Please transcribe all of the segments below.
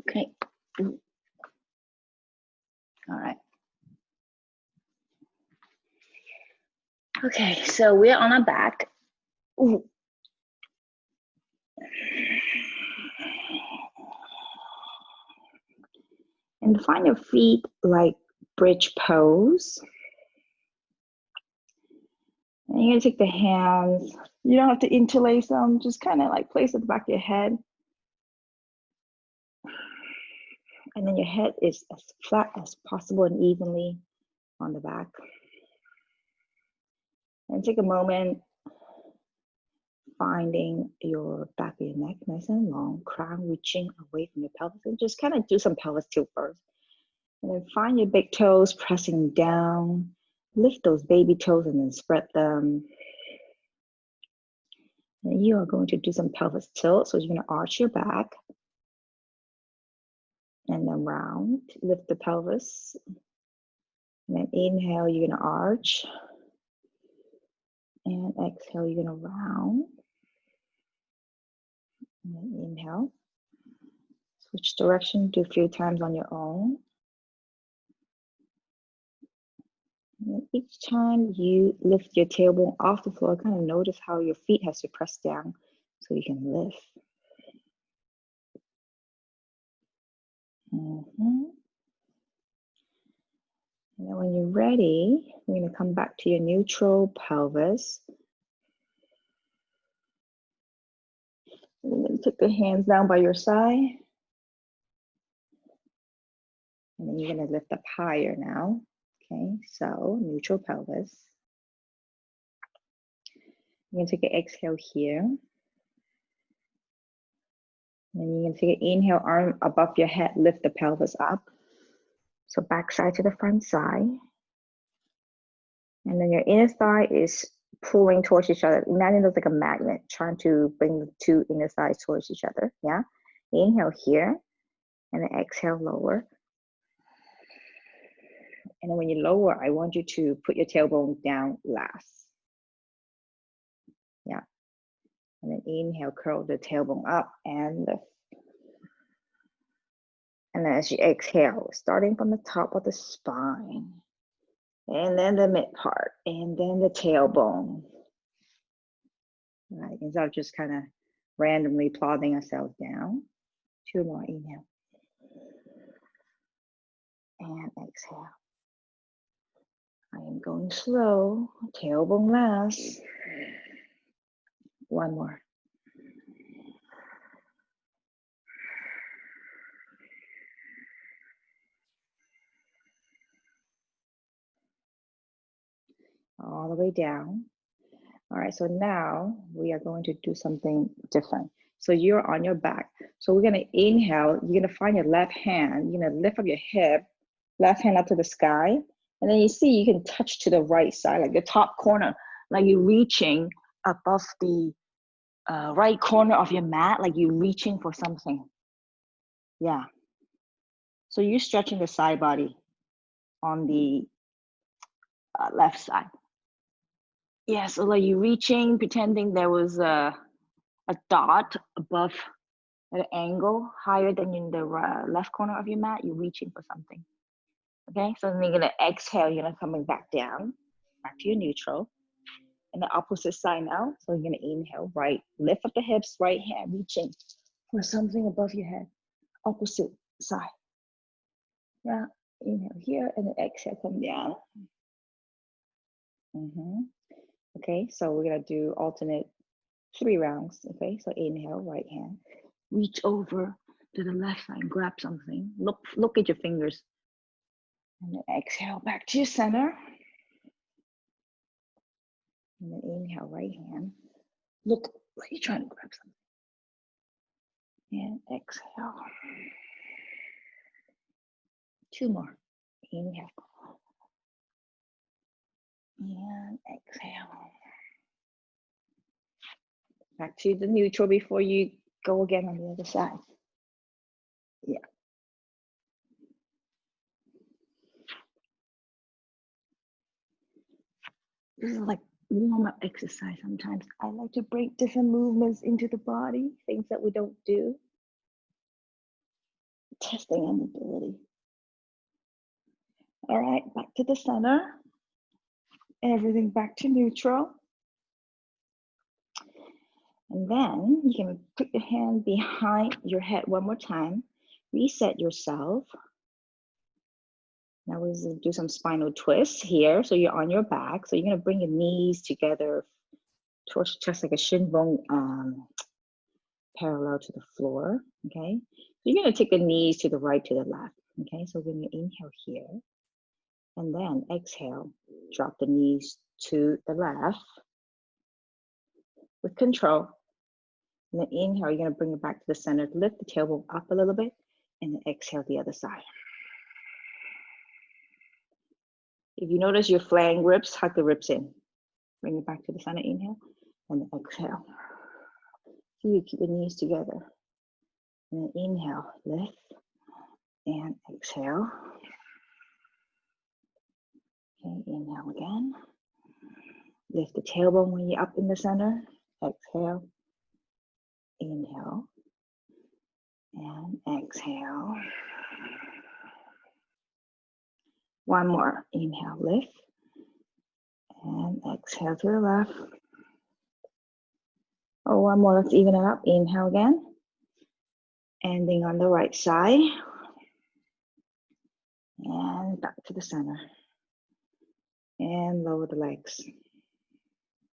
Okay. All right. Okay, so we're on our back. Ooh. And find your feet like bridge pose. And you're gonna take the hands. You don't have to interlace them, just kind of like place at the back of your head. And then your head is as flat as possible and evenly on the back. And take a moment finding your back of your neck nice and long, crown reaching away from your pelvis, and just kind of do some pelvis tilt first. And then find your big toes pressing down, lift those baby toes and then spread them. And you are going to do some pelvis tilt. So you're going to arch your back and then round, lift the pelvis. And then inhale, you're going to arch. And exhale, you're going to round. And then inhale. Switch direction, do a few times on your own. And each time you lift your tailbone off the floor, kind of notice how your feet has to press down so you can lift. And then when you're ready, we're going to come back to your neutral pelvis. And then take the hands down by your side. And then you're going to lift up higher now. Okay, so neutral pelvis. You're going to take an exhale here. And then you're going to take an inhale, arm above your head, lift the pelvis up. So back side to the front side. And then your inner thigh is pulling towards each other. Imagine it's like a magnet trying to bring the two inner thighs towards each other. Yeah. Inhale here. And then exhale, lower. And then when you lower, I want you to put your tailbone down last. Yeah. And then inhale, curl the tailbone up and lift. And then as you exhale, starting from the top of the spine, and then the mid part, and then the tailbone. Right, instead of just kind of randomly plodding ourselves down. 2 more, inhale. And exhale. I am going slow, tailbone last. 1 more. All the way down. All right, so now we are going to do something different. So you're on your back. So we're gonna inhale, you're gonna find your left hand, you're gonna lift up your hip, left hand up to the sky. And then you see you can touch to the right side, like the top corner, like you're reaching above the right corner of your mat, like you're reaching for something. Yeah. So you're stretching the side body on the left side. Yeah, so like you're reaching, pretending there was a dot above at an angle higher than in the left corner of your mat. You're reaching for something. Okay, so then you're gonna exhale, you're gonna coming back down, back to your neutral. And the opposite side now. So you're gonna inhale, right, lift up the hips, right hand reaching for something above your head. Opposite side. Yeah, inhale here and then exhale, come down. Okay, so we're gonna do alternate 3 rounds. Okay, so inhale, right hand, reach over to the left side, grab something. Look at your fingers. And then exhale back to your center. And then inhale, right hand. Look like you're trying to grab something. And exhale. 2 more. Inhale. And exhale. Back to the neutral before you go again on the other side. Yeah. This is like warm-up exercise sometimes. I like to bring different movements into the body, things that we don't do. testing our mobility. All right, back to the center. Everything back to neutral. And then you can put your hand behind your head one more time. Reset yourself. Now we're going to do some spinal twists here. So you're on your back. So you're going to bring your knees together towards your chest like a shin bone parallel to the floor. Okay. So you're going to take the knees to the right, to the left. Okay. So we're going to inhale here. And then exhale. Drop the knees to the left with control. And then inhale, you're going to bring it back to the center. Lift the tailbone up a little bit. And then exhale the other side. If you notice your flank ribs, hug the ribs in. Bring it back to the center, inhale, and then exhale. So you keep your knees together. And then inhale, lift, and exhale. Okay, inhale again. Lift the tailbone when you're up in the center. Exhale, inhale, and exhale. One more, inhale, lift, and exhale to the left. Oh, one more, let's even it up. Inhale again. Ending on the right side. And back to the center. And lower the legs.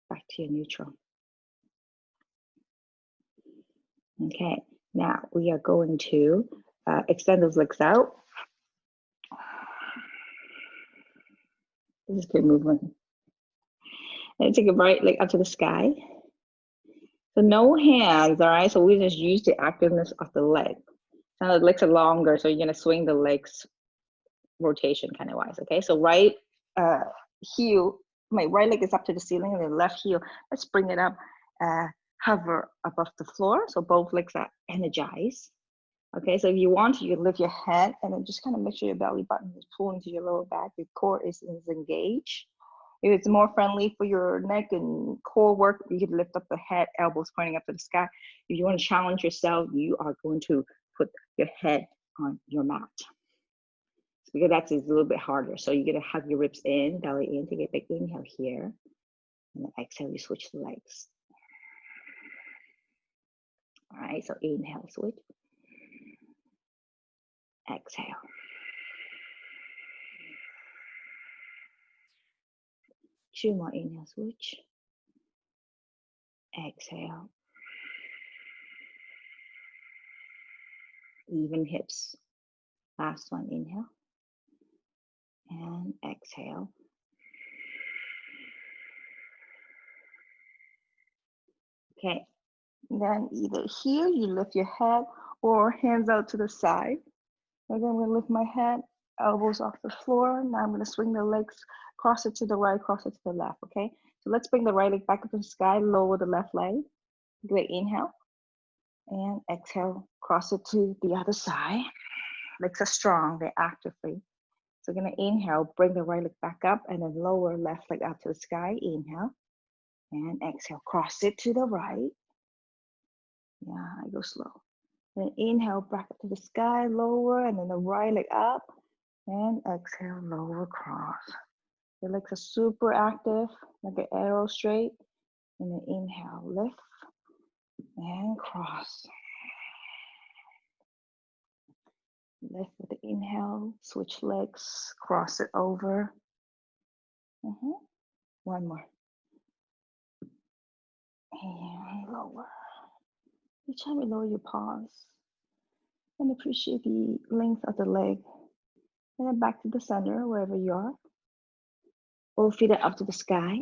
Back to your neutral. Okay, now we are going to extend those legs out. This is good movement. And take a right leg up to the sky. So no hands, all right? So we just use the activeness of the leg. Now the legs are longer, so you're gonna swing the legs rotation kind of wise, okay? So right heel, my right leg is up to the ceiling and the left heel, let's bring it up, hover above the floor. So both legs are energized. Okay, so if you want to, you can lift your head and then just kind of make sure your belly button is pulling to your lower back, your core is engaged. If it's more friendly for your neck and core work, you can lift up the head, elbows pointing up to the sky. If you want to challenge yourself, you are going to put your head on your mat. Because that's a little bit harder. So you're gonna hug your ribs in, belly in, take a big inhale here. And then exhale, you switch the legs. All right, so inhale, switch. Exhale. Two more inhale, switch. Exhale. Even hips. Last one, inhale. And exhale. Okay, then either here you lift your head or hands out to the side. Again, I'm gonna lift my head, elbows off the floor. Now I'm gonna swing the legs, cross it to the right, cross it to the left, okay? So let's bring the right leg back up to the sky, lower the left leg. Great, inhale. And exhale, cross it to the other side. Legs are strong, they're active free. So we're gonna inhale, bring the right leg back up and then lower left leg up to the sky, inhale. And exhale, cross it to the right. Yeah, I go slow. Then inhale, back up to the sky, lower, and then the right leg up. And exhale, lower, cross. The legs are super active, like an arrow straight. And then inhale, lift, and cross. Lift with the inhale, switch legs, cross it over. One more. And lower. Each time you lower your pause, and appreciate the length of the leg. And then back to the center, wherever you are. Both feet are up to the sky.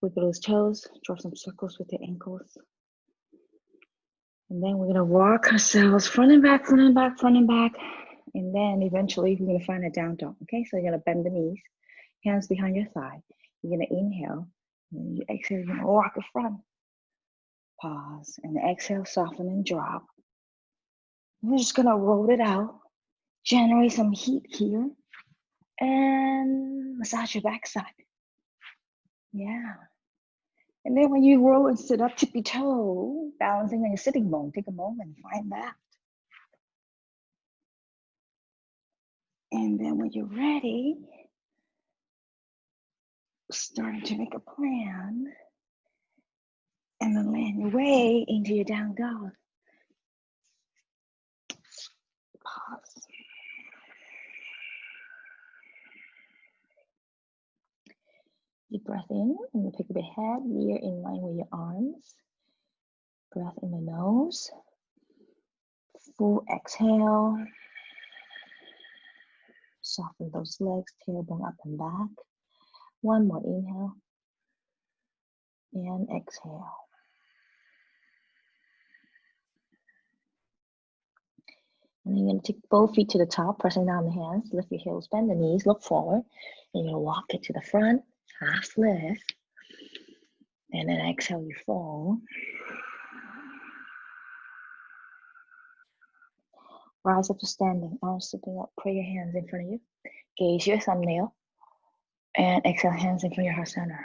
Wiggle those toes, draw some circles with your ankles. And then we're gonna walk ourselves front and back, front and back, front and back. And then eventually we're gonna find a down dog, okay? So you're gonna bend the knees, hands behind your thigh. You're gonna inhale, and then you exhale, you're gonna walk the front. Pause, and exhale, soften and drop. We're just gonna roll it out, generate some heat here, and massage your backside. Yeah. And then when you roll and sit up tippy toe, balancing on your sitting bone, take a moment and find that. And then when you're ready, starting to make a plan, and then land your way into your down dog. Pause. Deep breath in, and the pick of the head, ear in line with your arms. Breath in the nose. Full exhale. Soften those legs, tailbone up and back. One more inhale. And exhale. And then you're going to take both feet to the top, pressing down the hands. Lift your heels, bend the knees, look forward. And you're going to walk it to the front, half lift. And then exhale, you fold. Rise up to standing, arms sitting up, pray your hands in front of you. Gaze your thumbnail. And exhale, hands in front of your heart center.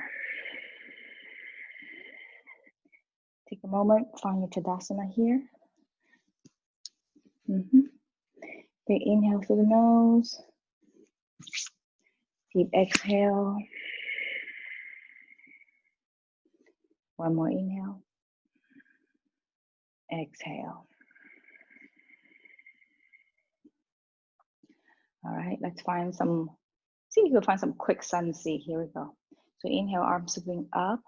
Take a moment, find your Tadasana here. Big inhale through the nose. Deep exhale. One more inhale. Exhale. All right, let's find some, see if you can find some quick sun C. Here we go. So inhale, arms sweeping up.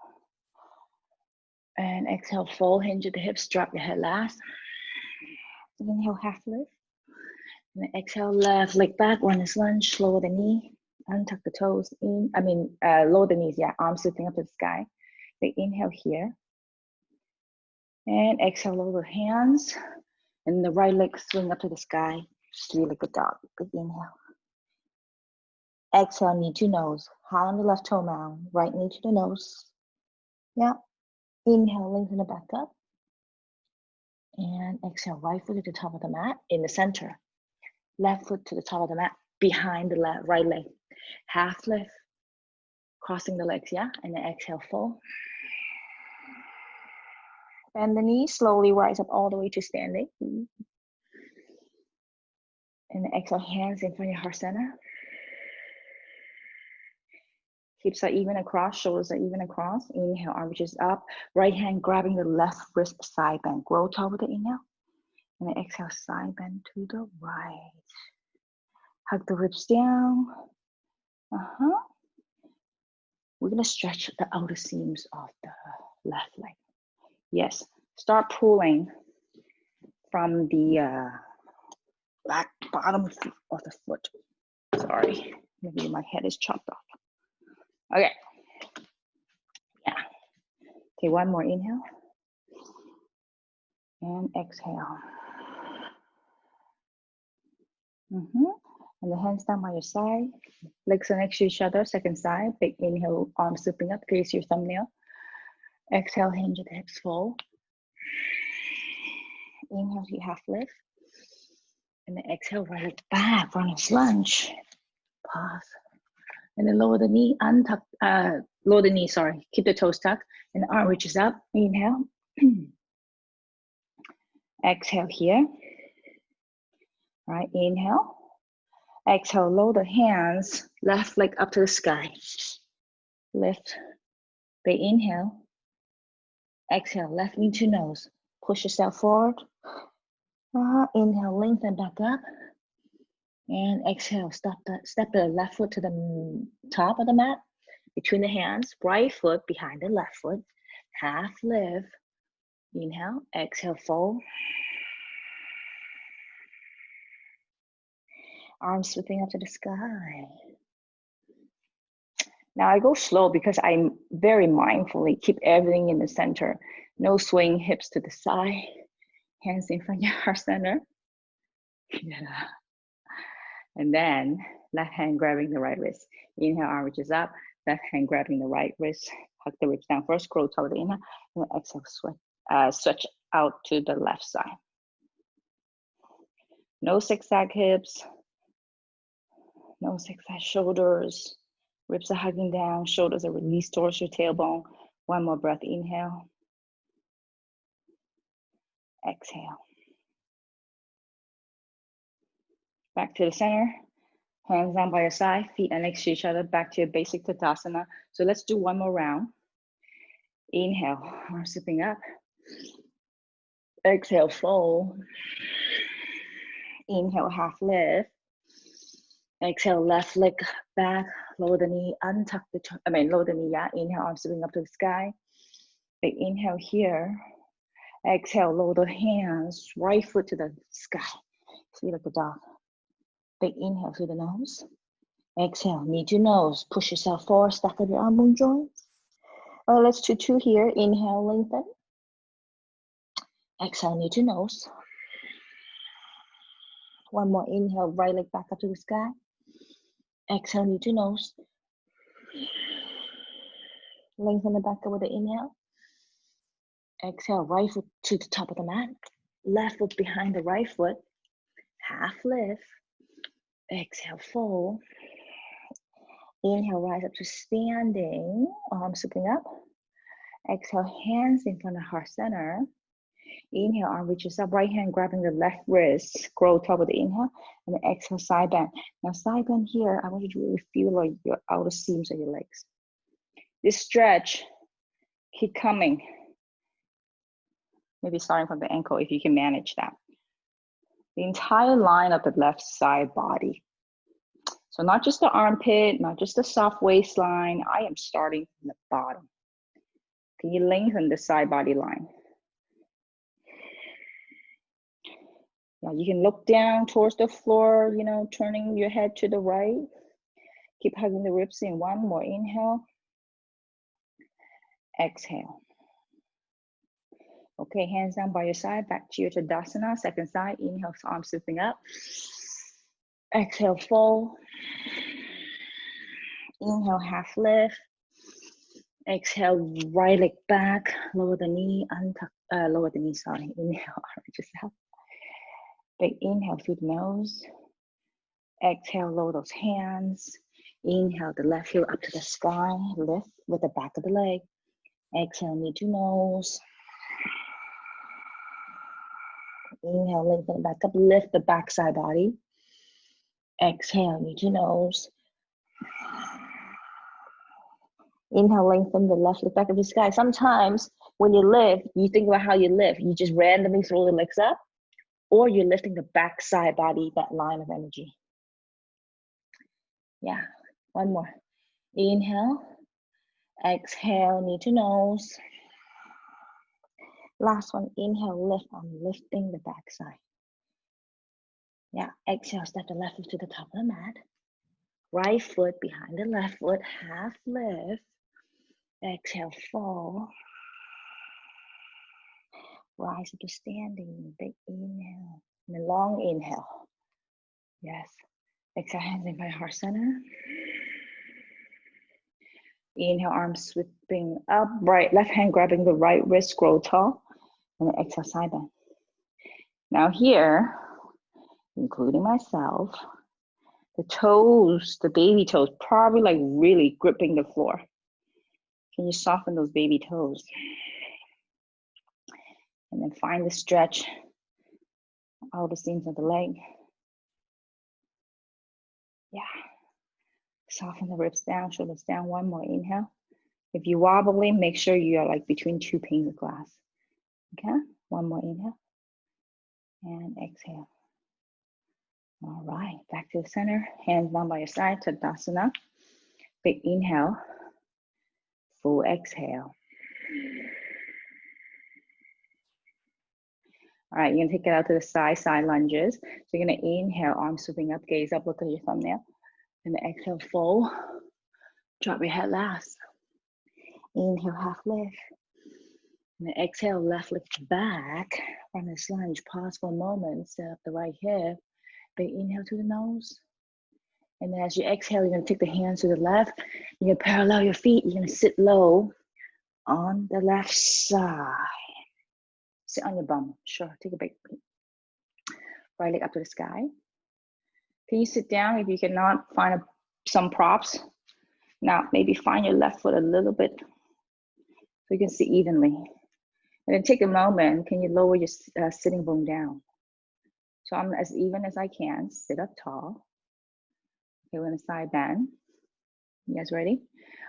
And exhale, fold, hinge at the hips, drop your head last. Inhale, half lift. And then exhale, left leg back, runner's lunge, lower the knee, untuck the toes, lower the knees, yeah, arms sitting up to the sky. Big inhale here. And exhale, lower the hands. And the right leg swing up to the sky, three-legged dog. Big inhale. Exhale, knee to nose, high on the left toe mound, right knee to the nose. Yeah. Inhale, lengthen it back up. And exhale, right foot to the top of the mat in the center. Left foot to the top of the mat behind the right leg. Half lift, crossing the legs, yeah? And then exhale, fold. Bend the knees, slowly rise up all the way to standing. And then exhale, hands in front of your heart center. Hips are even across, shoulders are even across. Inhale, arm reaches up. Right hand grabbing the left wrist, side bend. Grow tall with the inhale. And then exhale, side bend to the right. Hug the ribs down. We're gonna stretch the outer seams of the left leg. Yes, start pulling from the back bottom of the foot. Sorry, maybe my head is chopped off. Okay, yeah. Take one more inhale. And exhale. And the hands down by your side. Legs are next to each other, second side. Big inhale, arms slipping up, gaze your thumbnail. Exhale, hinge at the hips, fold. Inhale, you half lift. And then exhale, right leg back, runner's lunge. Pause. And then lower the knee, untuck, lower the knee, sorry. Keep the toes tucked. And the arm reaches up, inhale. Exhale here. All right, inhale. Exhale, lower the hands, left leg up to the sky. Lift. Big inhale. Exhale, left knee to nose. Push yourself forward. Inhale, lengthen back up. And exhale, step the left foot to the top of the mat. Between the hands, right foot behind the left foot. Half lift. Inhale, exhale, fold. Arms sweeping up to the sky. Now I go slow because I'm very mindfully keep everything in the center. No swing, hips to the side. Hands in front of your heart center. Yeah. And then left hand grabbing the right wrist. Inhale, arm reaches up. Left hand grabbing the right wrist. Hug the ribs down first, grow toward the inhale. And exhale, stretch out to the left side. No zigzag hips. No zigzag shoulders. Ribs are hugging down. Shoulders are released towards your tailbone. One more breath, inhale. Exhale. Back to the center. Hands down by your side, feet are next to each other, back to your basic Tadasana. So let's do one more round. Inhale, arms slipping up. Exhale, fold. Inhale, half lift. Exhale, left leg back, lower the knee, untuck lower the knee, yeah. Inhale, arms slipping up to the sky. Big inhale here. Exhale, lower the hands, right foot to the sky. Feel like a dog. Big inhale through the nose. Exhale, knee to nose. Push yourself forward, stack up your arm bone joints. Let's do two here. Inhale, lengthen. Exhale, knee to nose. One more inhale, right leg back up to the sky. Exhale, knee to nose. Lengthen the back up with the inhale. Exhale, right foot to the top of the mat. Left foot behind the right foot. Half lift. Exhale, fold. Inhale, rise up to standing. Arms slipping up. Exhale, hands in front of heart center. Inhale, arm reaches up, right hand grabbing the left wrist, scroll top of the inhale, and then exhale, side bend. Now, side bend here, I want you to really feel like your outer seams of your legs. This stretch, keep coming. Maybe starting from the ankle if you can manage that. The entire line of the left side body. So not just the armpit, not just the soft waistline. I am starting from the bottom. Can you lengthen the side body line? Yeah, you can look down towards the floor, you know, turning your head to the right. Keep hugging the ribs in. One more inhale. Exhale. Okay, hands down by your side, back to your Tadasana. Second side, inhale, arms slipping up. Exhale, fold. Inhale, half lift. Exhale, right leg back, lower the knee, lower the knee, sorry. Inhale, arm just up. Big inhale through the nose. Exhale, lower those hands. Inhale, the left heel up to the sky. Lift with the back of the leg. Exhale, knee to nose. Inhale, lengthen it back up. Lift the back side body. Exhale, knee to nose. Inhale, lengthen the left leg back of the sky. Sometimes when you lift, you think about how you lift. You just randomly throw the legs up, or you're lifting the back side body, that line of energy. Yeah, one more. Inhale, exhale, knee to nose. Last one, inhale, lift. I'm lifting the back side. Yeah, exhale, step the left foot to the top of the mat. Right foot behind the left foot, half lift. Exhale, fall. Rise up to standing, big inhale. And a long inhale. Yes. Exhale, hands in front of heart center. Inhale, arms sweeping up, right, left hand grabbing the right wrist, scroll tall. And then exhale, side bend. Now here, including myself, the toes, the baby toes, probably like really gripping the floor. Can you soften those baby toes? And then find the stretch, all the seams of the leg. Yeah. Soften the ribs down, shoulders down. One more inhale. If you're wobbly, make sure you are like between two panes of glass. Okay, one more inhale. And exhale. All right, back to the center. Hands down by your side, Tadasana. Big inhale. Full exhale. All right, you're gonna take it out to the side lunges. So you're gonna inhale, arms sweeping up, gaze up, look at your thumbnail. And then exhale, fold. Drop your head last. Inhale, half lift. And then exhale, left leg back. From this lunge, pause for a moment, set up the right hip. Big inhale to the nose. And then as you exhale, you're gonna take the hands to the left. You're gonna parallel your feet. You're gonna sit low on the left side. Sit on your bum, sure, take a big beat. Right leg up to the sky. Can you sit down if you cannot find some props? Now, maybe find your left foot a little bit so you can sit evenly. And then take a moment, can you lower your sitting bone down? So I'm as even as I can, sit up tall. Okay, we're gonna side bend. You guys ready?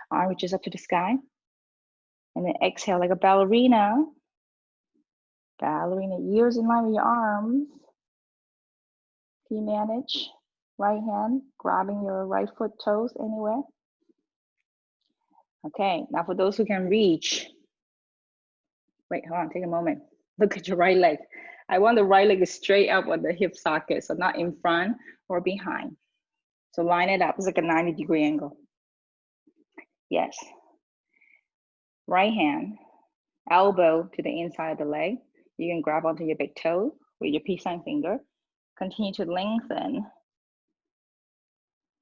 Arm reaches up to the sky. And then exhale like a ballerina. Ballerina, ears in line with your arms. Can you manage? Right hand, grabbing your right foot toes anywhere. Okay, now for those who can reach. Wait, hold on, take a moment. Look at your right leg. I want the right leg is straight up with the hip socket, so not in front or behind. So line it up, it's like a 90-degree angle. Yes. Right hand, elbow to the inside of the leg. You can grab onto your big toe with your peace sign finger. Continue to lengthen.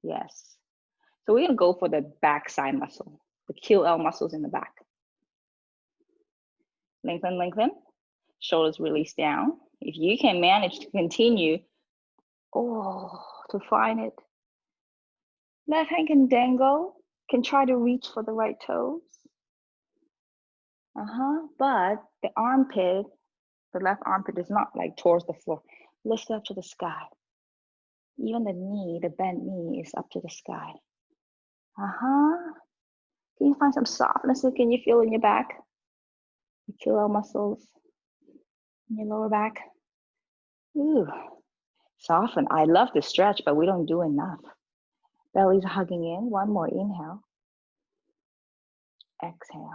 Yes. So we're gonna go for the back side muscle, the QL muscles in the back. Lengthen, lengthen. Shoulders release down. If you can manage to continue, to find it. Left hand can dangle, can try to reach for the right toes. But the armpit, the left armpit is not like towards the floor. Lift up to the sky. Even the knee, the bent knee is up to the sky. Can you find some softness? Can you feel in your back? The QL muscles in your lower back. Ooh, soften. I love to stretch, but we don't do enough. Belly's hugging in. One more inhale. Exhale.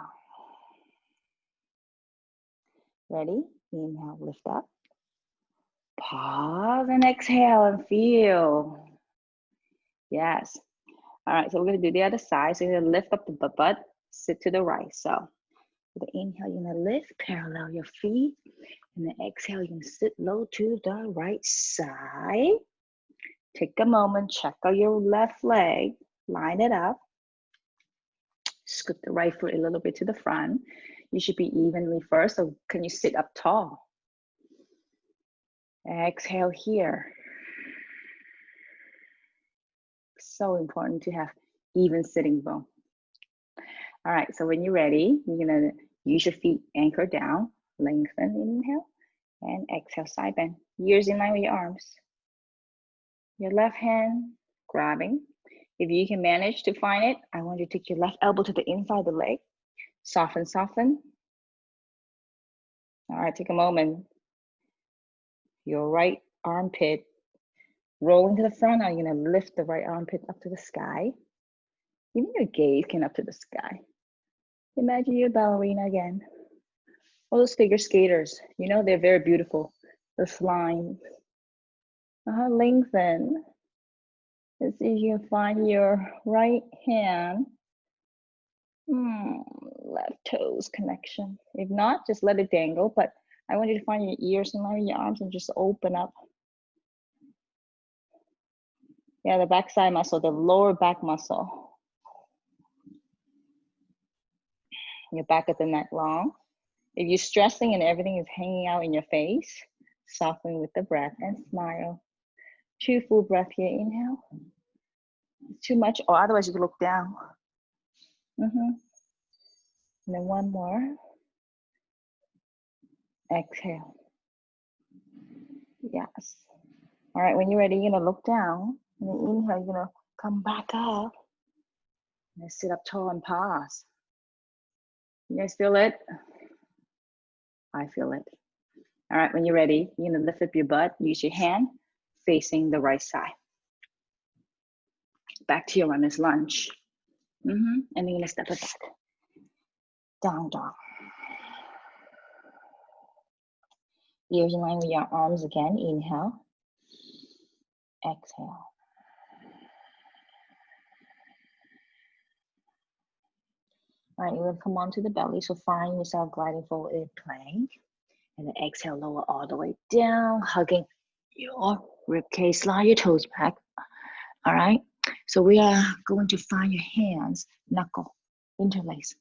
Ready? Inhale, lift up. Pause and exhale and feel. Yes. All right, so we're gonna do the other side. So you're gonna lift up the butt, sit to the right. So with the inhale, you're gonna lift, parallel your feet. And the exhale, you're gonna sit low to the right side. Take a moment, check out your left leg, line it up. Scoot the right foot a little bit to the front. You should be evenly first, so can you sit up tall? Exhale here. So important to have even sitting bone. All right, so when you're ready, you're gonna use your feet anchored down, lengthen, inhale, and exhale, side bend. Ears in line with your arms. Your left hand grabbing. If you can manage to find it, I want you to take your left elbow to the inside of the leg. Soften, soften. All right, take a moment. Your right armpit rolling to the front. Now you're gonna lift the right armpit up to the sky. Even your gaze can up to the sky. Imagine you're a ballerina again. All those figure skaters, you know, they're very beautiful. The lines. Lengthen. Let's see if you can find your right hand. Left toes connection. If not, just let it dangle. But I want you to find your ears in line with your arms and just open up. Yeah, the backside muscle, the lower back muscle. Your back of the neck long. If you're stressing and everything is hanging out in your face, soften with the breath and smile. 2 full breath here, inhale. Too much, or otherwise you can look down. And then one more. Exhale. Yes. All right, when you're ready, you're gonna look down. And then inhale, you're gonna come back up. And then sit up tall and pause. You guys feel it? I feel it. All right, when you're ready, you're gonna lift up your butt, use your hand facing the right side. Back to your runner's lunge. And then you're gonna step it back. Down, dog. Ears in line with your arms again. Inhale. Exhale. All right, you're gonna come onto the belly. So find yourself gliding forward in plank. And then exhale, lower all the way down, hugging your rib cage. Slide your toes back. All right. So we are going to find your hands, knuckle, interlace.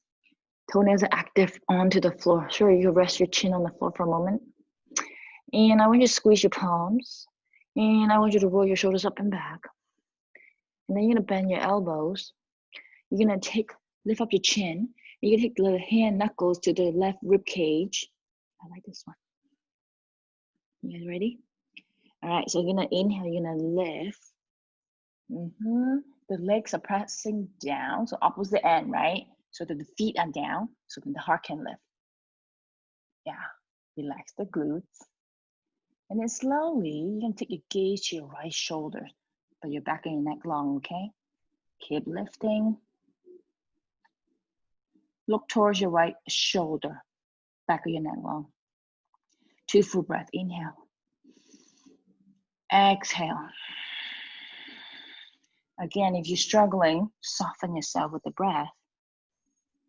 Toenails are active onto the floor. Sure, you can rest your chin on the floor for a moment. And I want you to squeeze your palms. And I want you to roll your shoulders up and back. And then you're gonna bend your elbows. You're gonna lift up your chin. You're gonna take the hand knuckles to the left rib cage. I like this one. You guys ready? All right, so you're gonna inhale, you're gonna lift. The legs are pressing down, so opposite end, right? So that the feet are down, so that the heart can lift. Yeah, relax the glutes. And then slowly, you can take your gaze to your right shoulder, but your back and your neck long, okay? Keep lifting. Look towards your right shoulder, back of your neck long. 2 full breath, inhale. Exhale. Again, if you're struggling, soften yourself with the breath.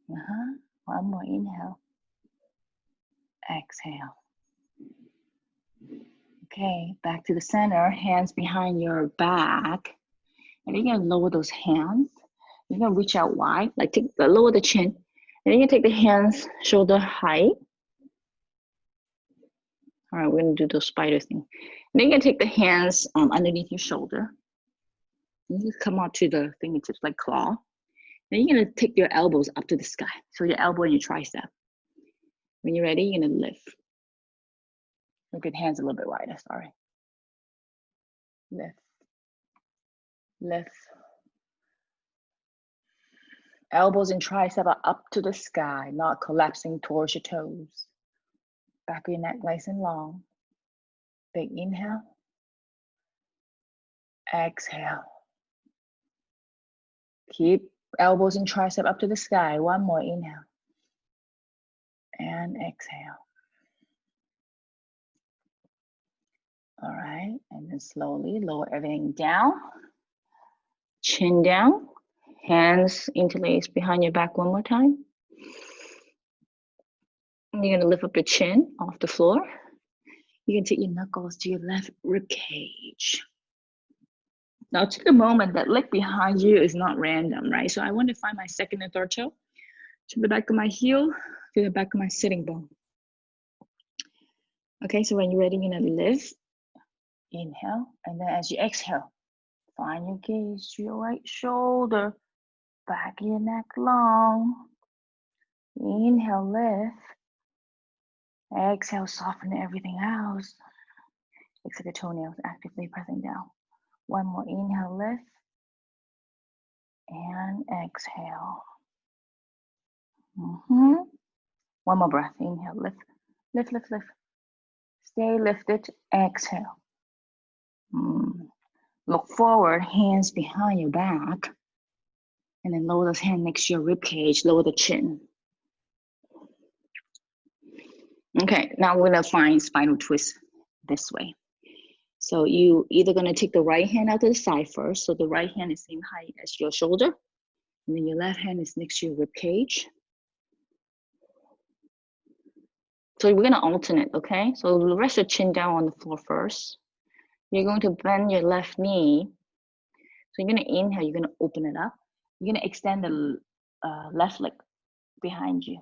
One more inhale. Exhale. Okay, back to the center, hands behind your back. And you're gonna lower those hands. You're gonna reach out wide, like lower the chin. And then you take the hands shoulder height. All right, we're gonna do those spider thing. And then you're gonna take the hands underneath your shoulder. And you come out to the fingertips like claw. Then you're gonna take your elbows up to the sky. So your elbow and your tricep. When you're ready, you're gonna lift. Look at hands a little bit wider, sorry. Lift. Lift. Elbows and tricep are up to the sky, not collapsing towards your toes. Back of your neck nice and long. Big inhale. Exhale. Keep elbows and tricep up to the sky. One more inhale. And exhale. All right, and then slowly lower everything down. Chin down. Hands interlaced behind your back one more time. And you're gonna lift up your chin off the floor. You can take your knuckles to your left rib cage. Now take a moment, that leg behind you is not random, right? So I want to find my second and third toe. To the back of my heel, to the back of my sitting bone. Okay, so when you're ready, you're gonna lift. Inhale, and then as you exhale, find your gaze to your right shoulder, back of your neck long. Inhale, lift. Exhale, soften everything out. Exhale the toenails, actively pressing down. One more inhale, lift. And exhale. One more breath, inhale, lift, lift, lift, lift. Stay lifted, exhale. Look forward, hands behind your back. And then lower those hands next to your rib cage, lower the chin. Okay, now we're gonna find spinal twist this way. So you either gonna take the right hand out to the side first, so the right hand is same height as your shoulder, and then your left hand is next to your rib cage. So we're gonna alternate, okay? So rest your chin down on the floor first. You're going to bend your left knee. So you're gonna inhale, you're gonna open it up. You're gonna extend the left leg behind you,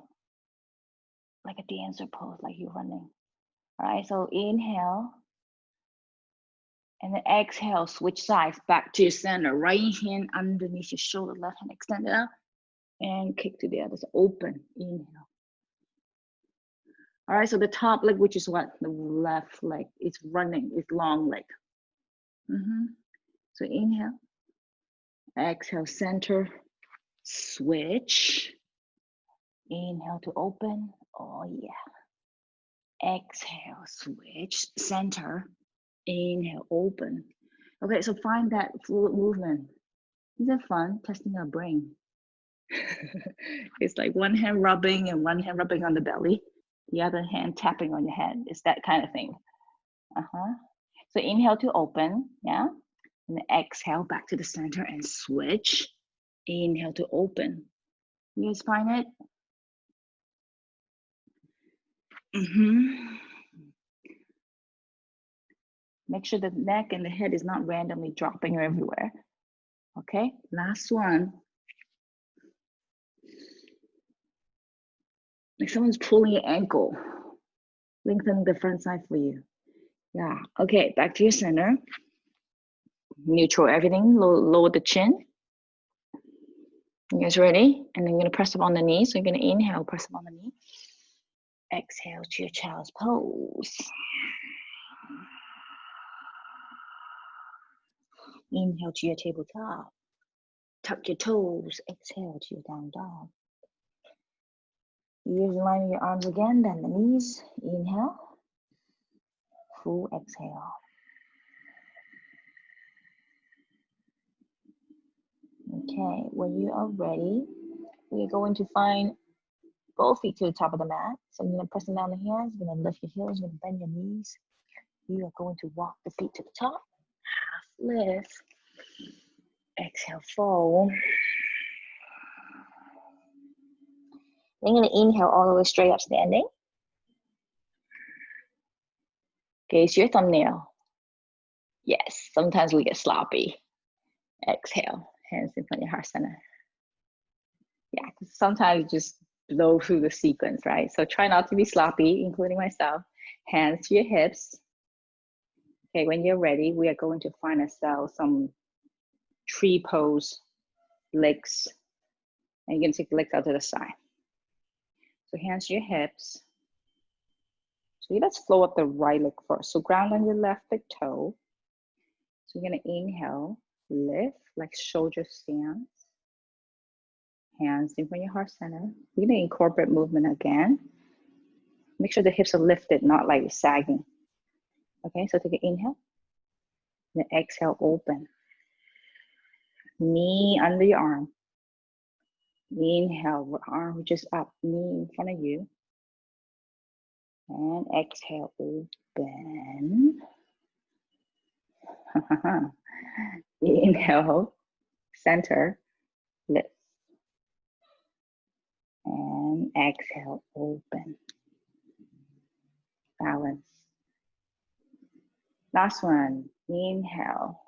like a dancer pose, like you're running. All right, so inhale, and then exhale, switch sides back to your center. Right hand underneath your shoulder, left hand extend it out, and kick to the other side, open, inhale. All right, so the top leg, which is what? The left leg, it's running, it's long leg. So inhale, exhale, center, switch. Inhale to open, oh yeah. Exhale, switch, center, inhale, open. Okay, so find that fluid movement. Isn't it fun, testing our brain? It's like one hand rubbing and one hand rubbing on the belly, the other hand tapping on your head. It's that kind of thing. So inhale to open, yeah? And then exhale back to the center and switch. Inhale to open. You guys find it? Make sure the neck and the head is not randomly dropping everywhere. Okay, last one. Like someone's pulling your ankle. Lengthen the front side for you. Yeah, okay, back to your center. Neutral everything, lower the chin. You guys ready? And then you're gonna press up on the knee. So you're gonna inhale, press up on the knee. Exhale to your child's pose. Inhale to your tabletop. Tuck your toes. Exhale to your down dog. Ears aligning your arms again, bend the knees. Inhale. Full exhale. Okay, when you are ready, we're going to find both feet to the top of the mat. So you're gonna press down the hands, you're gonna lift your heels, you're gonna bend your knees. You are going to walk the feet to the top. Half lift. Exhale, fold. Then you're gonna inhale all the way straight up standing. Gaze your thumbnail. Yes, sometimes we get sloppy. Exhale, hands in front of your heart center. Yeah, because sometimes you just blow through the sequence, right? So try not to be sloppy, including myself. Hands to your hips. Okay, when you're ready, we are going to find ourselves some tree pose, legs. And you're gonna take the legs out to the side. So hands to your hips. So let's flow up the right leg first. So ground on your left big toe. So you're gonna inhale, lift, like shoulder stance. Hands in front of your heart center. We're gonna incorporate movement again. Make sure the hips are lifted, not like sagging. Okay, so take an inhale. Then exhale, open. Knee under your arm. Inhale, arm reaches up, knee in front of you. And exhale, open. Inhale, center, lift. And exhale, open. Balance. Last one, inhale.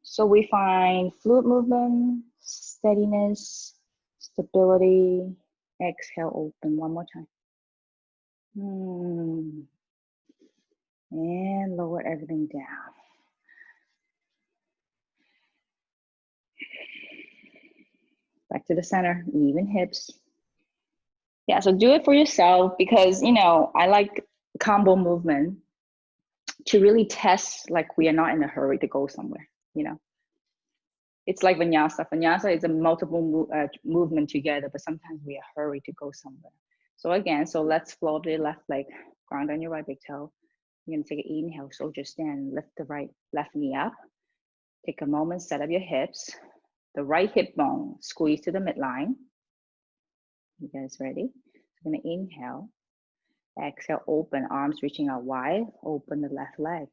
So we find fluid movement, steadiness, stability. Exhale, open. One more time. And lower everything down. Back to the center, even hips. Yeah, so do it for yourself because, you know, I like combo movement to really test, like we are not in a hurry to go somewhere, you know. It's like vinyasa. Vinyasa is a multiple movement together, but sometimes we are hurry to go somewhere. So again, so let's flow the left leg, ground on your right big toe. You're gonna take an inhale, soldier stand, lift the left knee up. Take a moment, set up your hips. The right hip bone, squeeze to the midline. You guys ready? I'm gonna inhale, exhale, open, arms reaching out wide, open the left leg.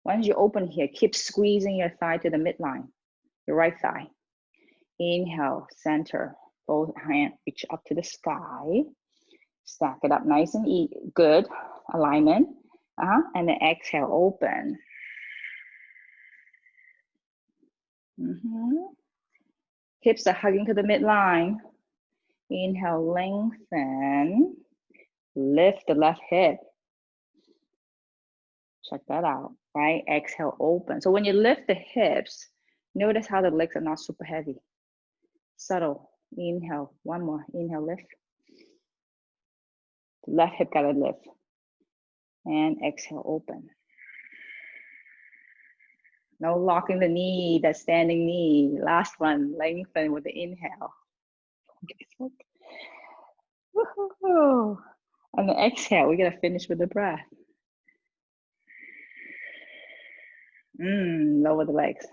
Once you open here, keep squeezing your thigh to the midline, your right thigh. Inhale, center, both hands reach up to the sky. Stack it up nice and good, alignment. And then exhale, open. Hips are hugging to the midline. Inhale, lengthen. Lift the left hip. Check that out, right? Exhale, open. So when you lift the hips, notice how the legs are not super heavy. Subtle. Inhale, one more. Inhale, lift. The left hip gotta lift. And exhale, open. No locking the knee, that standing knee. Last one, lengthen with the inhale. Woohoo. And the exhale, we're gonna finish with the breath. Lower the legs.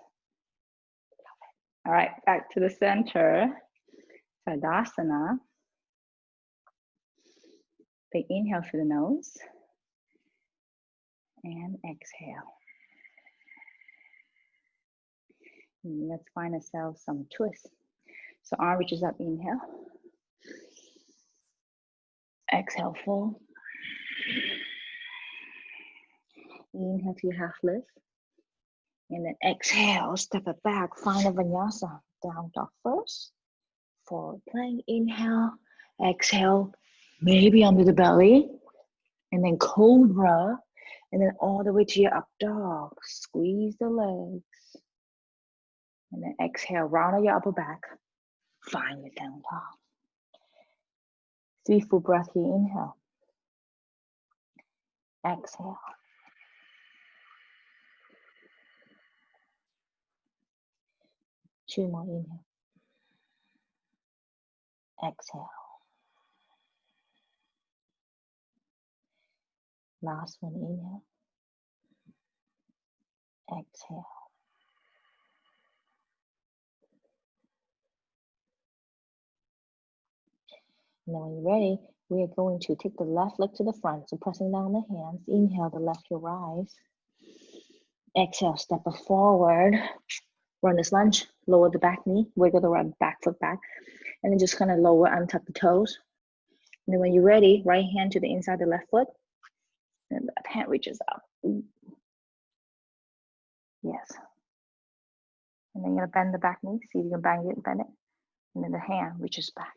All right, back to the center. Tadasana. Big inhale through the nose. And exhale. Let's find ourselves some twist. So arm reaches up, inhale. Exhale, fold. Inhale to your half lift. And then exhale, step it back, find a vinyasa. Down dog first. Forward plank, inhale. Exhale, maybe under the belly. And then cobra. And then all the way to your up dog. Squeeze the legs. And then exhale, round on your upper back. Find your down dog. 3 full breath here, inhale. Exhale. 2 more, inhale. Exhale. Last one, inhale. Exhale. And then when you're ready, we are going to take the left leg to the front. So pressing down the hands, inhale, the left heel rise. Exhale, step it forward. Runner's lunge, lower the back knee, wiggle the right back foot back, and then just kind of lower, untuck the toes. And then when you're ready, right hand to the inside the left foot, and the left hand reaches up. Yes. And then you're gonna bend the back knee, see if you can bend it, and then the hand reaches back.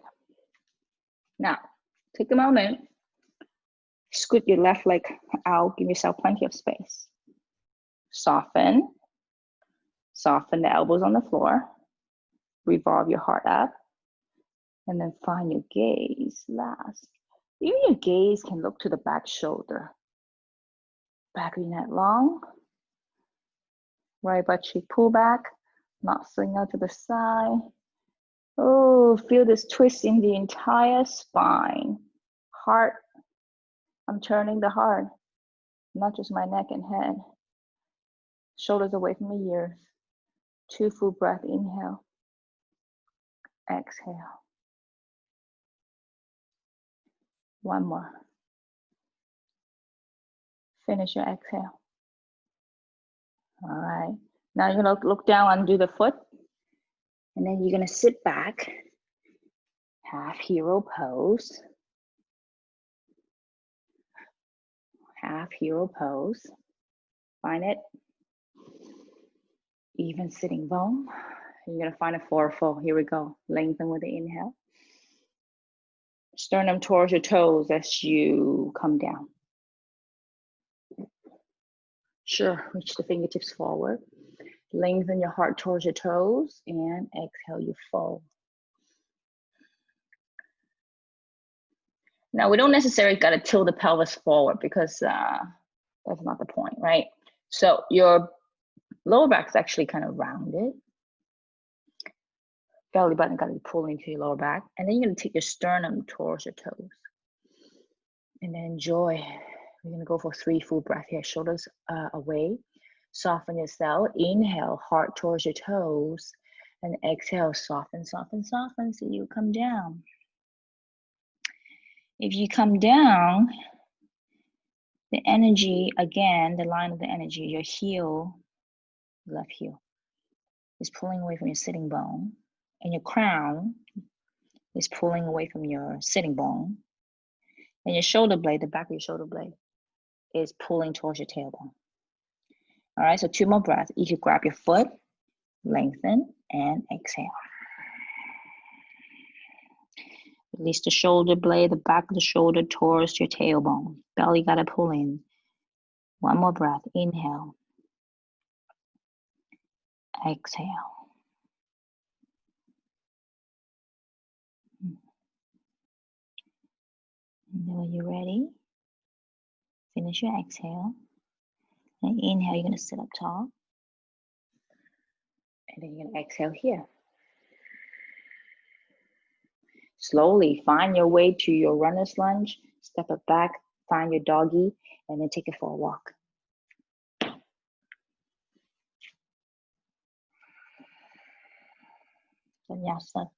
Now, take a moment, scoot your left leg out, give yourself plenty of space. Soften the elbows on the floor, revolve your heart up, and then find your gaze last. Even your gaze can look to the back shoulder. Back of your neck long, right butt cheek pull back, not swing out to the side. Oh, feel this twist in the entire spine. Heart, I'm turning the heart, not just my neck and head. Shoulders away from the ears. 2 full breaths, inhale. Exhale. 1 more. Finish your exhale. All right. Now you're gonna look down, undo the foot, and then you're gonna sit back, half hero pose. Half hero pose. Find it. Even sitting bone. You're gonna find a 4-4. Here we go. Lengthen with the inhale. Sternum towards your toes as you come down. Sure, reach the fingertips forward. Lengthen your heart towards your toes and exhale, you fold. Now, we don't necessarily gotta tilt the pelvis forward because that's not the point, right? So your lower back is actually kind of rounded. Belly button gotta be pulling into your lower back. And then you're gonna take your sternum towards your toes. And then enjoy. We're gonna go for 3 full breaths here. Shoulders away. Soften yourself. Inhale, heart towards your toes. And exhale, soften, soften, soften. So you come down. If you come down, the energy, again, the line of the energy, your heel, left heel, is pulling away from your sitting bone. And your crown is pulling away from your sitting bone. And your shoulder blade, the back of your shoulder blade, is pulling towards your tailbone. All right, so 2 more breaths. You can grab your foot, lengthen, and exhale. Release the shoulder blade, the back of the shoulder towards your tailbone. Belly gotta pull in. 1 more breath. Inhale. Exhale. And then when you're ready, finish your exhale. And inhale, you're gonna sit up tall. And then you're gonna exhale here. Slowly find your way to your runner's lunge, step it back, find your doggy, and then take it for a walk. Vinyasa,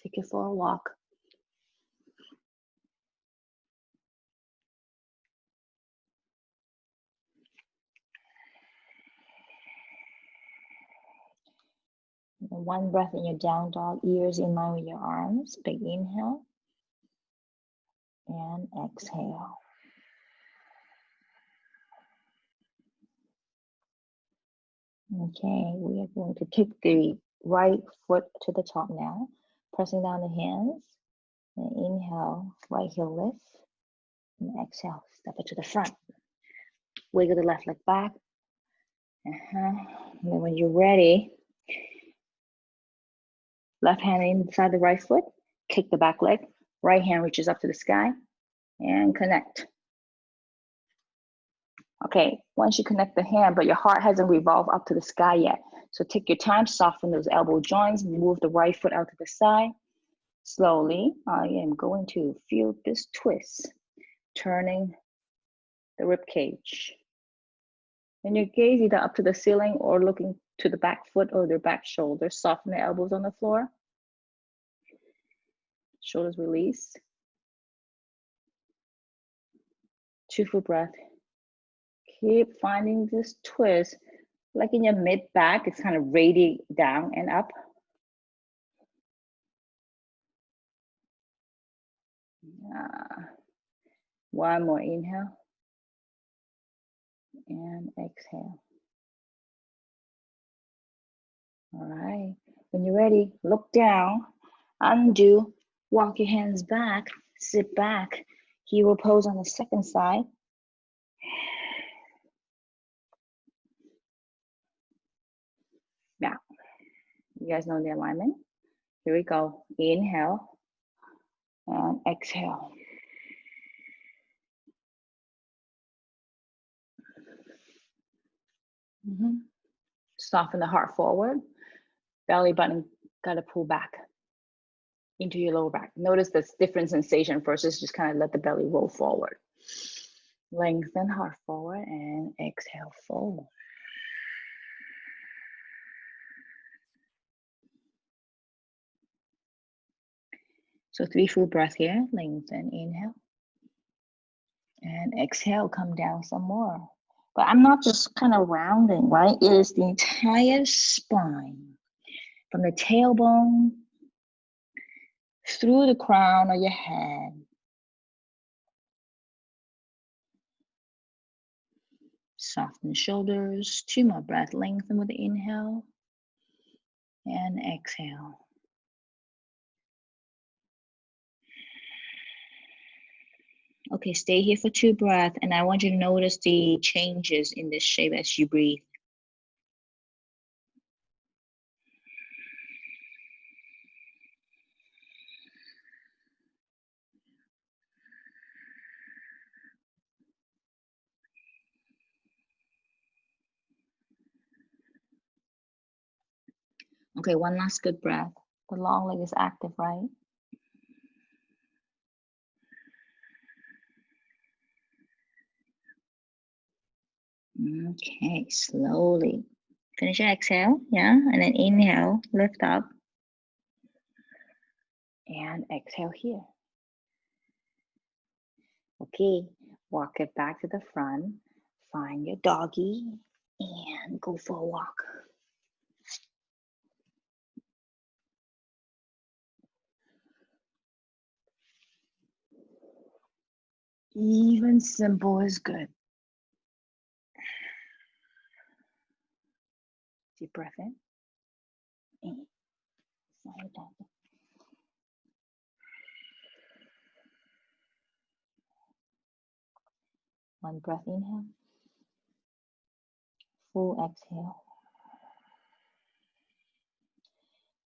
take it for a walk. And 1 breath in your down dog, ears in line with your arms. Big inhale and exhale. Okay, we are going to take the right foot to the top now, pressing down the hands. And inhale, right heel lift. And exhale, step it to the front. Wiggle the left leg back. And then when you're ready, left hand inside the right foot, kick the back leg, right hand reaches up to the sky, and connect. Okay, once you connect the hand, but your heart hasn't revolved up to the sky yet. So take your time, soften those elbow joints, move the right foot out to the side. Slowly, I am going to feel this twist, turning the rib cage. And your gaze either up to the ceiling or looking to the back foot or the back shoulder. Soften the elbows on the floor. Shoulders release. 2 full breath. Keep finding this twist. Like in your mid back, it's kind of radiate down and up. One more inhale. And exhale. All right. When you're ready, look down, undo, walk your hands back, sit back, hero pose on the second side. Now, you guys know the alignment. Here we go. Inhale and exhale. Soften the heart forward. Belly button gotta pull back into your lower back. Notice this different sensation versus just kind of let the belly roll forward. Lengthen heart forward and exhale forward. So 3 full breaths here. Lengthen, inhale. And exhale, come down some more. But I'm not just kind of rounding, right? It is the entire spine. From the tailbone through the crown of your head. Soften the shoulders. 2 more breaths. Lengthen with the inhale. And exhale. Okay, stay here for 2 breaths, and I want you to notice the changes in this shape as you breathe. Okay, one last good breath. The long leg is active, right? Okay, slowly. Finish your exhale, yeah? And then inhale, lift up. And exhale here. Okay, walk it back to the front. Find your doggy and go for a walk. Even simple is good. Deep breath in. And slide down. One breath inhale. Full exhale.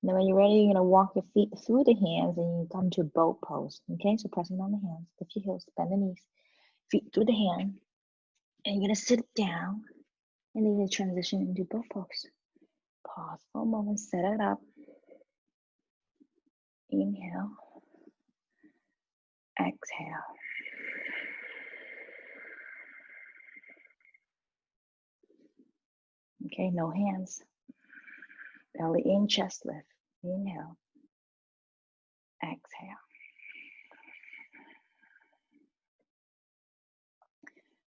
Now when you're ready, you're gonna walk your feet through the hands and you come to boat pose. Okay, so pressing on the hands, lift your heels, bend the knees, feet through the hand. And you're gonna sit down and then you transition into boat pose. Pause for a moment, set it up. Inhale. Exhale. Okay, no hands. Belly in, chest lift. Inhale. Exhale.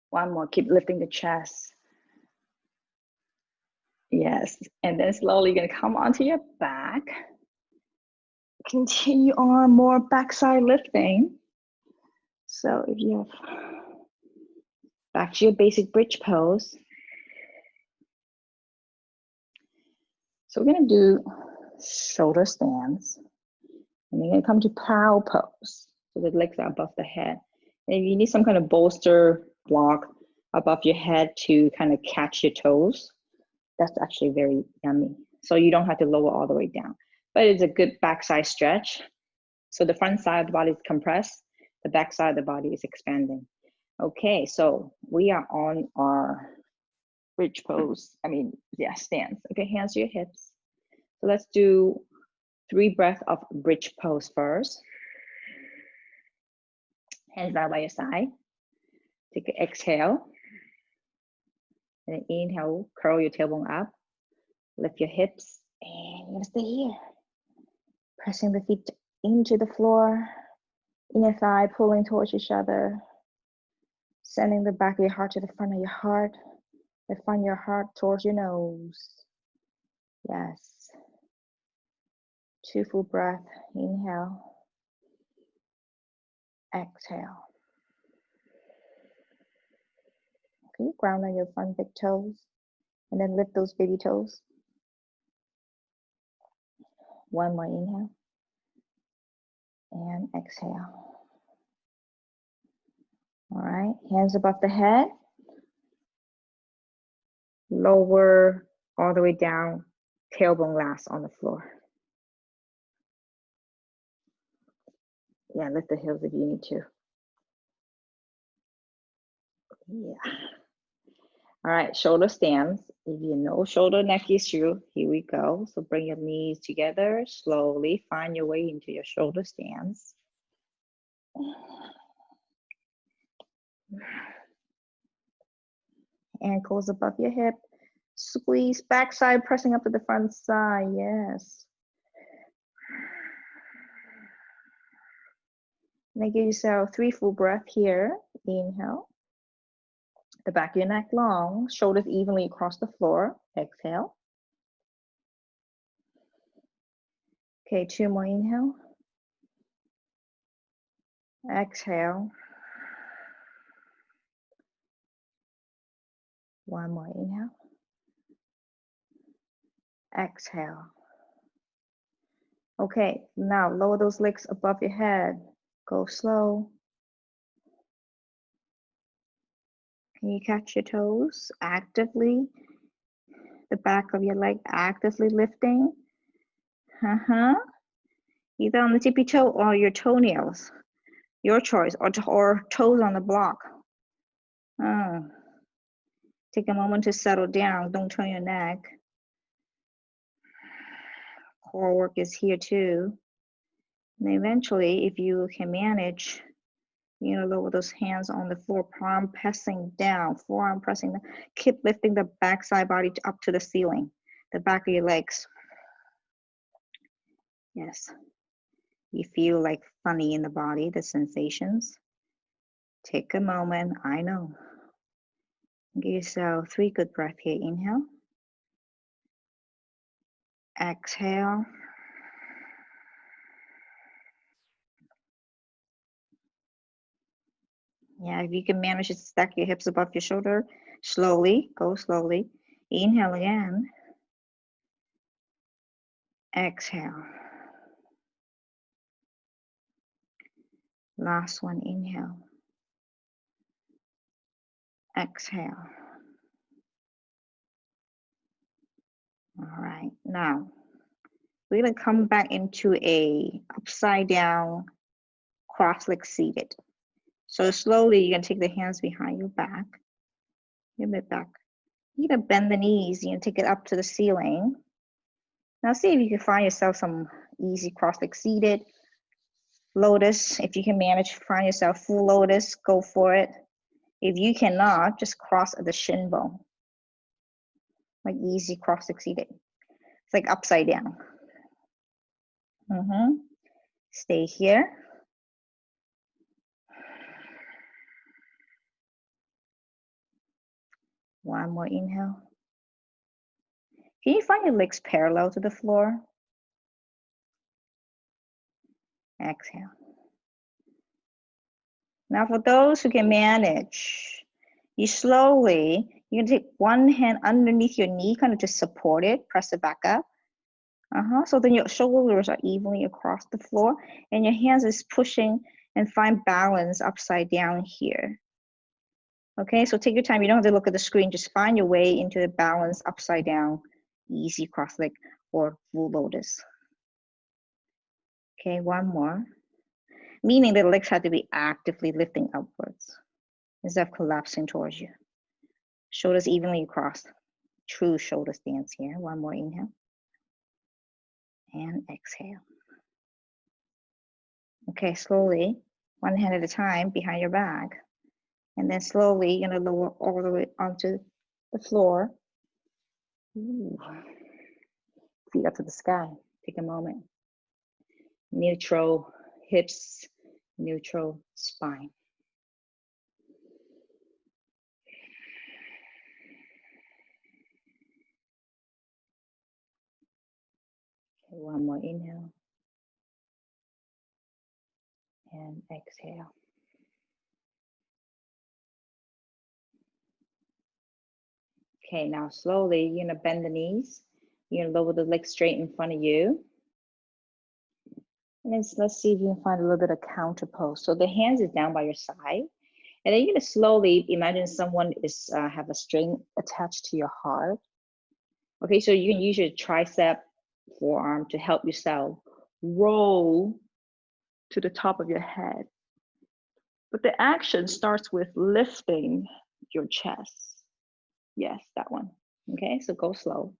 One more, keep lifting the chest. Yes, and then slowly you're gonna come onto your back. Continue on more backside lifting. So if you have back to your basic bridge pose. So we're gonna do shoulder stands. And you're gonna come to cow pose. So the legs are above the head. And if you need some kind of bolster block above your head to kind of catch your toes, that's actually very yummy. So you don't have to lower all the way down. But it's a good backside stretch. So the front side of the body is compressed, the back side of the body is expanding. Okay, so we are on our bridge pose. Yeah, stance. Okay, hands to your hips. So let's do 3 breaths of bridge pose first. Hands down by your side. Take an exhale. And then inhale, curl your tailbone up. Lift your hips. And you're gonna stay here. Pressing the feet into the floor. Inner thigh pulling towards each other. Sending the back of your heart to the front of your heart. The front of your heart towards your nose. Yes. 2 full breaths. Inhale. Exhale. Okay, ground on your front big toes. And then lift those baby toes. 1 more inhale. And exhale. All right, hands above the head. Lower all the way down. Tailbone last on the floor. Yeah, lift the heels if you need to. Yeah. All right, shoulder stands. If you know shoulder neck issue, here we go. So bring your knees together, slowly find your way into your shoulder stands. Ankles above your hip. Squeeze backside, pressing up to the front side. Yes. Now give yourself 3 full breaths here. Inhale. The back of your neck long, shoulders evenly across the floor. Exhale. Okay, 2 more inhale. Exhale. 1 more inhale. Exhale. Okay, now lower those legs above your head. Go slow. Can you catch your toes actively? The back of your leg actively lifting. Either on the tippy toe or your toenails. Your choice, or toes on the block. Take a moment to settle down. Don't turn your neck. Core work is here too. And eventually, if you can manage, lower those hands on the floor, palm pressing down, forearm pressing down. Keep lifting the backside body up to the ceiling, the back of your legs. Yes. You feel like funny in the body, the sensations. Take a moment, I know. Give yourself 3 good breaths here. Inhale. Exhale. Yeah, if you can manage to stack your hips above your shoulder, slowly, go slowly. Inhale again. Exhale. Last one, inhale. Exhale. All right, now we're gonna come back into a upside down, cross-legged seated. So slowly, you're gonna take the hands behind your back, your mid back. You're gonna bend the knees, you're gonna take it up to the ceiling. Now see if you can find yourself some easy cross-legged seated. Lotus, if you can manage, find yourself full lotus, go for it. If you cannot, just cross at the shin bone. Like easy cross-legged seated. It's like upside down. Stay here. One more inhale. Can you find your legs parallel to the floor? Exhale. Now for those who can manage, you're gonna take one hand underneath your knee, kind of just support it, press it back up. So then your shoulders are evenly across the floor and your hands is pushing and find balance upside down here. Okay, so take your time. You don't have to look at the screen. Just find your way into the balance upside down, easy cross leg or full lotus. Okay, one more. Meaning the legs have to be actively lifting upwards instead of collapsing towards you. Shoulders evenly across. True shoulder stance here. One more inhale. And exhale. Okay, slowly, one hand at a time behind your back. And then slowly, you're gonna lower all the way onto the floor. Ooh. Feet up to the sky. Take a moment. Neutral hips, neutral spine. Okay, one more inhale. And exhale. Okay, now slowly, you're gonna bend the knees. You're gonna lower the legs straight in front of you. And then let's see if you can find a little bit of counter pose. So the hands is down by your side. And then you're gonna slowly imagine someone is have a string attached to your heart. Okay, so you can use your tricep forearm to help yourself roll to the top of your head. But the action starts with lifting your chest. Yes, that one. Okay, so go slow.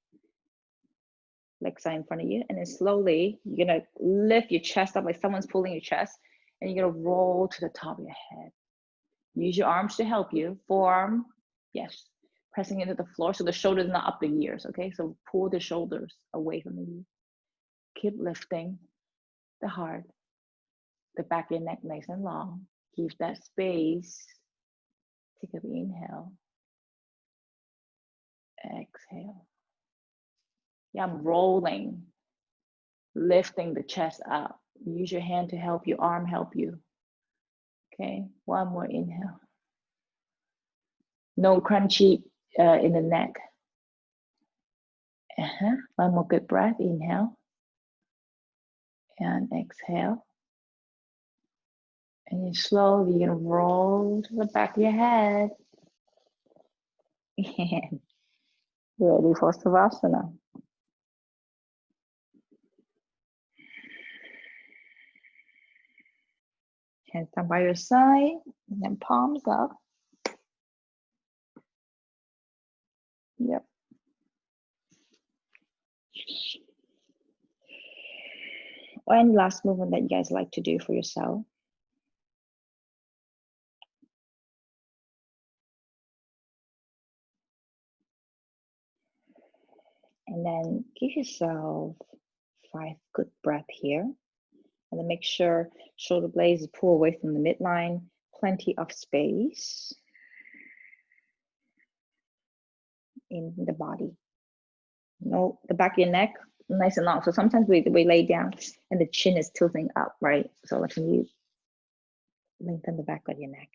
Legs are in front of you, and then slowly you're gonna lift your chest up like someone's pulling your chest, and you're gonna roll to the top of your head. Use your arms to help you. Forearm, yes, pressing into the floor so the shoulders not up the ears, okay? So pull the shoulders away from the ears. Keep lifting the heart, the back of your neck nice and long. Keep that space. Take an inhale. Exhale. Yeah, I'm rolling, lifting the chest up. Use your hand to help you, arm help you. Okay, one more inhale. No crunchy in the neck. One more good breath. Inhale and exhale. And you slowly you're gonna roll to the back of your head. And ready for Savasana. Hands down by your side, and then palms up. Yep. Any last movement that you guys like to do for yourself? And then give yourself 5 good breaths here. And then make sure shoulder blades pull away from the midline, plenty of space in the body. No, the back of your neck, nice and long. So sometimes we lay down and the chin is tilting up, right? So can you lengthen the back of your neck?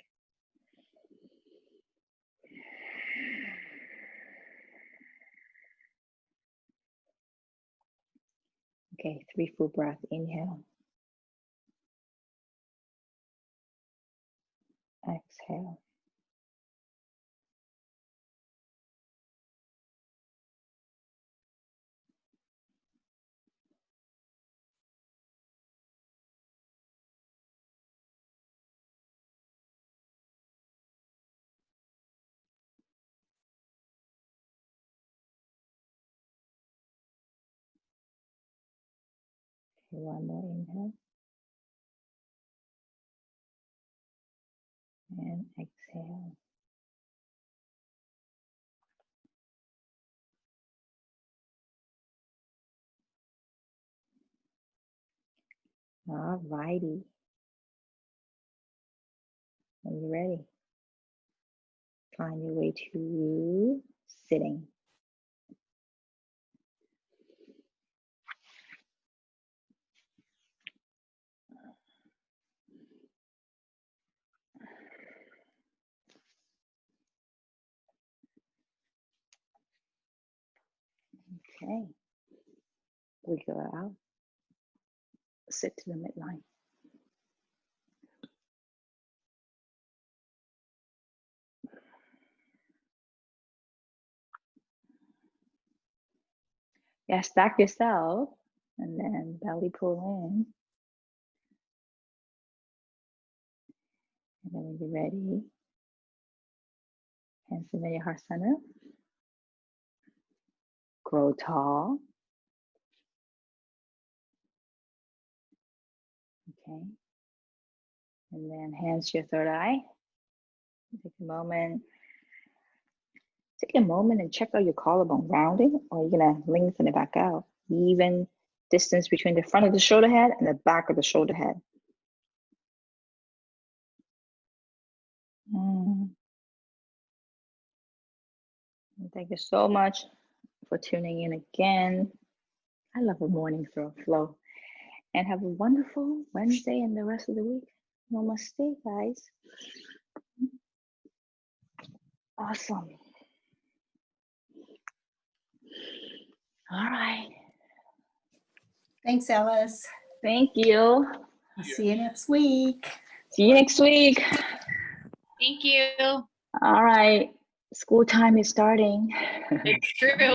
Okay, 3 full breaths. Inhale. Exhale. Okay, one more inhale. And exhale. All righty. When you're ready, find your way to sitting. Okay. Wiggle it out. Sit to the midline. Yeah, stack yourself and then belly pull in. And then when you're ready, Hands in your heart center. Grow tall. Okay. And then hands to your third eye. Take a moment. Take a moment and check out your collarbone rounding, or you're gonna lengthen it back out. Even distance between the front of the shoulder head and the back of the shoulder head. Thank you so much for tuning in again. I love a morning flow. And have a wonderful Wednesday and the rest of the week. Namaste, guys. Awesome. All right. Thanks, Alice. Thank you. I'll see you next week. See you next week. Thank you. All right. School time is starting. It's true.